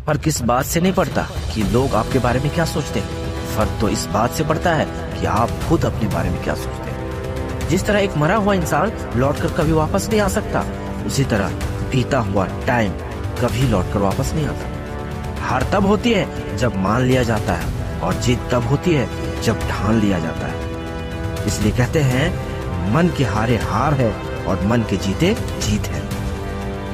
फर्क इस बात से नहीं पड़ता कि लोग आपके बारे में क्या सोचते हैं, फर्क तो इस बात से पड़ता है कि आप खुद अपने बारे में क्या सोचते हैं। जिस तरह एक मरा हुआ इंसान लौटकर कभी वापस नहीं आ सकता, उसी तरह बीता हुआ टाइम कभी लौटकर वापस नहीं आता। हार तब होती है जब मान लिया जाता है, और जीत तब होती है जब ठान लिया जाता है। इसलिए कहते हैं मन के हारे हार है और मन के जीते जीत है।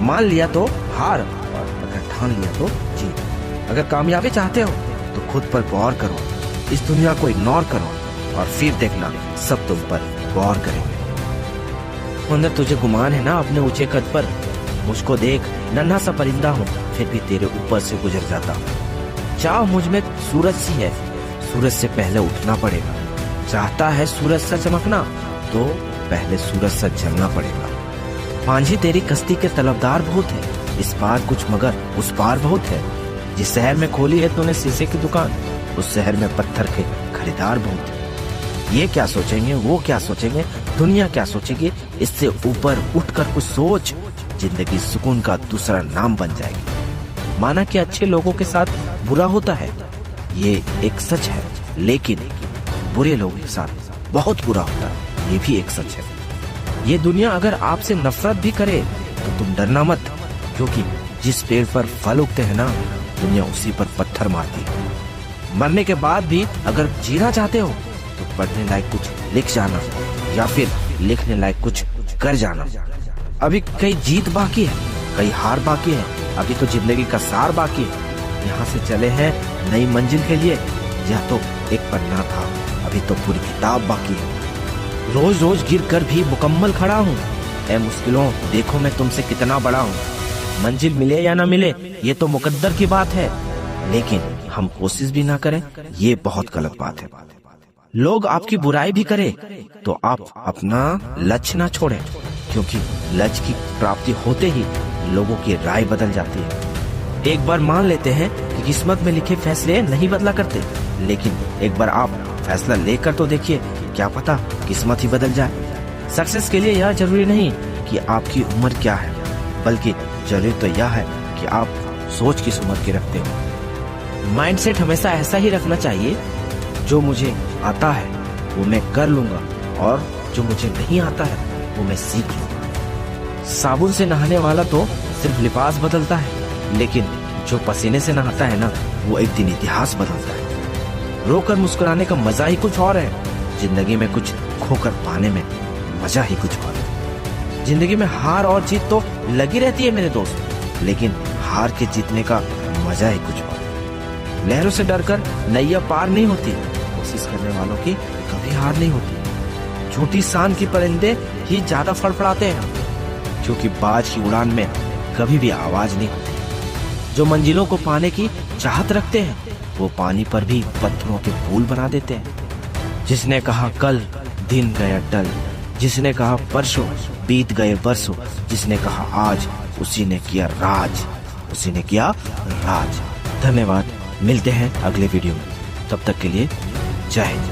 मान लिया तो हार, और अगर ठान लिया तो जीत। अगर कामयाबी चाहते हो तो खुद पर गौर करो, इस दुनिया को इग्नोर करो, और फिर देखना सब तुम पर गौर करेंगे। अंदर तुझे गुमान है ना अपने ऊंचे कद पर, मुझको देख नन्हा सा परिंदा हूँ फिर भी तेरे ऊपर से गुजर जाता हूँ। चाह मुझ में सूरज सी है, सूरज से पहले उठना पड़ेगा। चाहता है सूरज सा चमकना तो पहले सूरज सा जलना पड़ेगा। मांझी तेरी कश्ती के तलबदार बहुत है, इस पार कुछ मगर उस पार बहुत है। जिस शहर में खोली है तूने शीशे की दुकान, उस शहर में पत्थर के खरीदार बहुत है। ये क्या सोचेंगे, वो क्या सोचेंगे, दुनिया क्या सोचेगी, इससे ऊपर उठकर कुछ सोच, जिंदगी सुकून का दूसरा नाम बन जाएगी। माना कि अच्छे लोगों के साथ बुरा होता है, ये एक सच है, लेकिन बुरे लोगों के साथ बहुत बुरा होता है, ये भी एक सच है। ये दुनिया अगर आपसे नफरत भी करे तो तुम डरना मत, क्योंकि जिस पेड़ पर फल उगते हैं ना, दुनिया उसी पर पत्थर मारती है। मरने के बाद भी अगर जीना चाहते हो तो पढ़ने लायक कुछ लिख जाना, या फिर लिखने लायक कुछ कर जाना। अभी कई जीत बाकी है, कई हार बाकी है, अभी तो जिंदगी का सार बाकी है। यहाँ से चले हैं नई मंजिल के लिए, यह तो एक पन्ना था, अभी तो पूरी किताब बाकी है। रोज रोज गिर कर भी मुकम्मल खड़ा हूँ, ऐ मुश्किलों देखो मैं तुमसे कितना बड़ा हूँ। मंजिल मिले या ना मिले ये तो मुकद्दर की बात है, लेकिन हम कोशिश भी ना करें ये बहुत गलत बात है। लोग आपकी बुराई भी करे तो आप अपना लक्ष्य ना छोड़ें, क्योंकि लक्ष्य की प्राप्ति होते ही लोगों की राय बदल जाती है। एक बार मान लेते हैं कि किस्मत में लिखे फैसले नहीं बदला करते, लेकिन एक बार आप फैसला लेकर तो देखिए, क्या पता किस्मत ही बदल जाए। सक्सेस के लिए यह जरूरी नहीं कि आपकी उम्र क्या है, बल्कि जरूरी तो यह है कि आप सोच किस उम्र की रखते हो। माइंडसेट हमेशा ऐसा ही रखना चाहिए, जो मुझे आता है वो मैं कर लूंगा, और जो मुझे नहीं आता है वो मैं सीख लूंगा। साबुन से नहाने वाला तो सिर्फ लिबास बदलता है, लेकिन जो पसीने से नहाता है ना, वो एक दिन इतिहास बदलता है। रोकर मुस्कुराने का मजा ही कुछ और है, जिंदगी में कुछ खोकर पाने में मजा ही कुछ और है। जिंदगी में हार और जीत तो लगी रहती है मेरे दोस्त, लेकिन हार के जीतने का मजा ही कुछ और है। लहरों से डरकर नैया पार नहीं होती, कोशिश करने वालों की कभी हार नहीं होती। छोटी शान की परिंदे ही ज्यादा फड़फड़ाते हैं, क्योंकि बाज की उड़ान में कभी भी आवाज नहीं होती। जो मंजिलों को पाने की चाहत रखते हैं, वो पानी पर भी पत्थरों के पुल बना देते हैं। जिसने कहा कल दिन गया टल, जिसने कहा परसों बीत गए बरसों, जिसने कहा आज उसी ने किया राज, उसी ने किया राज। धन्यवाद, मिलते हैं अगले वीडियो में, तब तक के लिए जय हिंद।